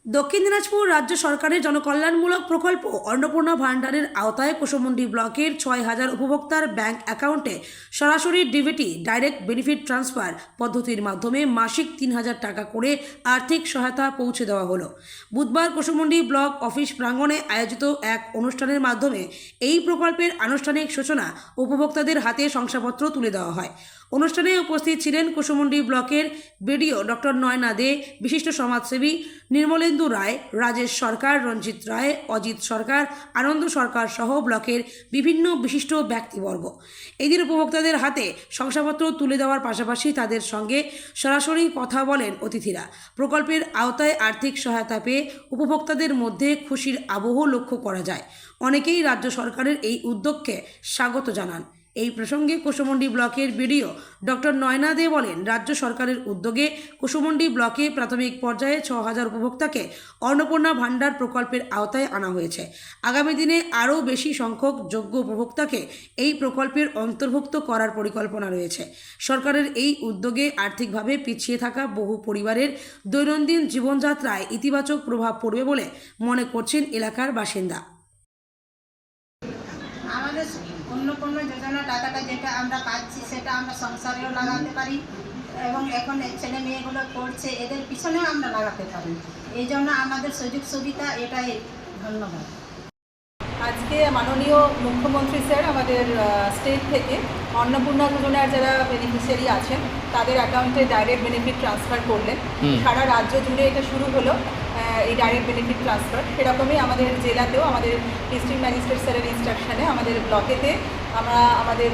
দক্ষিণ দিনাজপুর রাজ্য সরকারের জনকল্যাণমূলক প্রকল্প অন্নপূর্ণা ভান্ডারের আওতায় কুশমন্ডি ব্লকের ৬,০০০ উপভোক্তার ব্যাংক অ্যাকাউন্টে সরাসরি ডিবিটি ডাইরেক্ট বেনিফিট ট্রান্সফার পদ্ধতির মাধ্যমে মাসিক ৩,০০০ টাকা করে আর্থিক সহায়তা পৌঁছে দেওয়া হলো। বুধবার কুশমন্ডি ব্লক অফিস প্রাঙ্গণে আয়োজিত এক অনুষ্ঠানের মাধ্যমে এই প্রকল্পের আনুষ্ঠানিক সূচনা উপভোক্তাদের হাতে শংসাপত্র তুলে দেওয়া হয়। অনুষ্ঠানে উপস্থিত ছিলেন কুশমন্ডি ব্লকের বিডিও ডক্টর নয়না দে, বিশিষ্ট সমাজসেবী নির্মলেন্দু রায়, রাজেশ সরকার, রঞ্জিত রায়, অজিত সরকার, আনন্দ সরকার সহ ব্লকের বিভিন্ন বিশিষ্ট ব্যক্তিবর্গ। এদিন উপভোক্তাদের হাতে শংসাপত্র তুলে দেওয়ার পাশাপাশি তাদের সঙ্গে সরাসরি কথা বলেন অতিথিরা। প্রকল্পের আওতায় আর্থিক সহায়তা পেয়ে উপভোক্তাদের মধ্যে খুশির আবহ লক্ষ্য করা যায়। অনেকেই রাজ্য সরকারের এই উদ্যোগকে স্বাগত জানান। এই প্রসঙ্গে কুশমন্ডি ব্লকের বিডিও ডক্টর নয়না দে বলেন, রাজ্য সরকারের উদ্যোগে কুশমন্ডি ব্লকে প্রাথমিক পর্যায়ে ৬,০০০ উপভোক্তাকে অন্নপূর্ণা ভান্ডার প্রকল্পের আওতায় আনা হয়েছে। আগামী দিনে আরও বেশি সংখ্যক যোগ্য উপভোক্তাকে এই প্রকল্পের অন্তর্ভুক্ত করার পরিকল্পনা রয়েছে। সরকারের এই উদ্যোগে আর্থিকভাবে পিছিয়ে থাকা বহু পরিবারের দৈনন্দিন জীবনযাত্রায় ইতিবাচক প্রভাব পড়বে বলে মনে করছেন এলাকার বাসিন্দা। আমাদের অন্নপূর্ণা যোজনা টাকাটা যেটা আমরা পাচ্ছি সেটা আমরা সংসারেও লাগাতে পারি এবং এখন ছেলে মেয়েগুলো পড়ছে এদের পিছনেও আমরা লাগাতে পারি। এই জন্য আমাদের সুযোগ সুবিধা এটাই। ধন্যবাদ। আজকে মাননীয় মুখ্যমন্ত্রী স্যার আমাদের স্টেট থেকে অন্নপূর্ণা যোজনার যারা বেনিফিশিয়ারি আছেন তাদের অ্যাকাউন্টে ডাইরেক্ট বেনিফিট ট্রান্সফার করলেন। সারা রাজ্য জুড়ে এটা শুরু হলো এই ডাইরেক্ট বেনিফিট ট্রান্সফার। সেরকমই আমাদের জেলাতেও আমাদের ডিস্ট্রিক্ট ম্যাজিস্ট্রেট স্যারের ইনস্ট্রাকশানে আমাদের ব্লকেতে আমরা আমাদের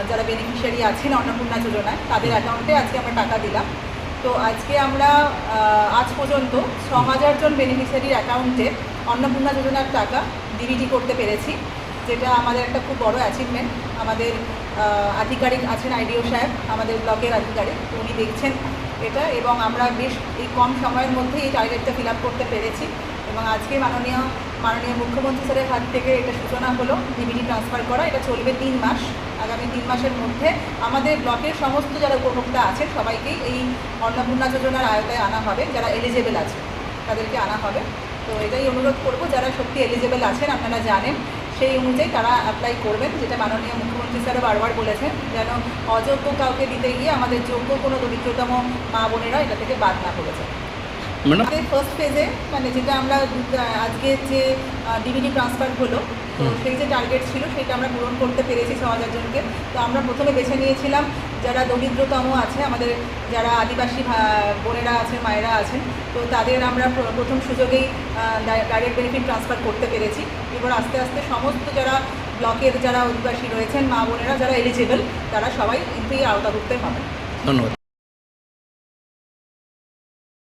যারা বেনিফিশিয়ারি আছেন অন্নপূর্ণা যোজনায় তাদের অ্যাকাউন্টে আজকে আমরা টাকা দিলাম। তো আজকে আমরা আজ পর্যন্ত ৬,০০০ জন বেনিফিশিয়ারির অ্যাকাউন্টে অন্নপূর্ণা যোজনার টাকা ডিবিটি করতে পেরেছি, যেটা আমাদের একটা খুব বড় অ্যাচিভমেন্ট। আমাদের আধিকারিক আছেন আইডিও সাহেব, আমাদের ব্লকের আধিকারিক, উনি দেখছেন এটা এবং আমরা বেশ এই কম সময়ের মধ্যে এই টার্গেটটা ফিল আপ করতে পেরেছি এবং আজকে মাননীয় মুখ্যমন্ত্রী স্যারের হাত থেকে এটা সূচনা হলো ডিবিটি ট্রান্সফার করা। এটা চলবে ৩ মাস। আগামী ৩ মাসের মধ্যে আমাদের ব্লকের সমস্ত যারা উপভোক্তা আছে সবাইকেই এই অন্নপূর্ণা যোজনার আওতায় আনা হবে, যারা এলিজেবল আছে তাদেরকে আনা হবে। তো এটাই অনুরোধ করব, যারা সত্যি এলিজেবল আছেন আপনারা জানেন সেই অনুযায়ী তারা অ্যাপ্লাই করবেন, যেটা মাননীয় মুখ্যমন্ত্রী স্যারও বারবার বলেছেন যেন অযোগ্য কাউকে দিতে গিয়ে আমাদের যোগ্য কোনো দরিদ্রতম মা বোনেরা এটা থেকে বাদ না পড়ে যায়। আমাদের ফার্স্ট ফেজে মানে যেটা আমরা আজকে যে ডিবিটি ট্রান্সফার হলো, তো সেই যে টার্গেট ছিল সেটা আমরা পূরণ করতে পেরেছি ৬,০০০ জনকে। তো আমরা প্রথমে বেছে নিয়েছিলাম যারা দরিদ্রতম আছে, আমাদের যারা আদিবাসী বোনেরা আছেন, মায়েরা আছেন, তো তাদের আমরা প্রথম সুযোগেই ডাইরেক্ট বেনিফিট ট্রান্সফার করতে পেরেছি। এবার আস্তে আস্তে সমস্ত যারা ব্লকের যারা আদিবাসী রয়েছেন মা বোনেরা যারা এলিজেবল তারা সবাই কিন্তু এই আওতাভুক্ত হবেন। ধন্যবাদ।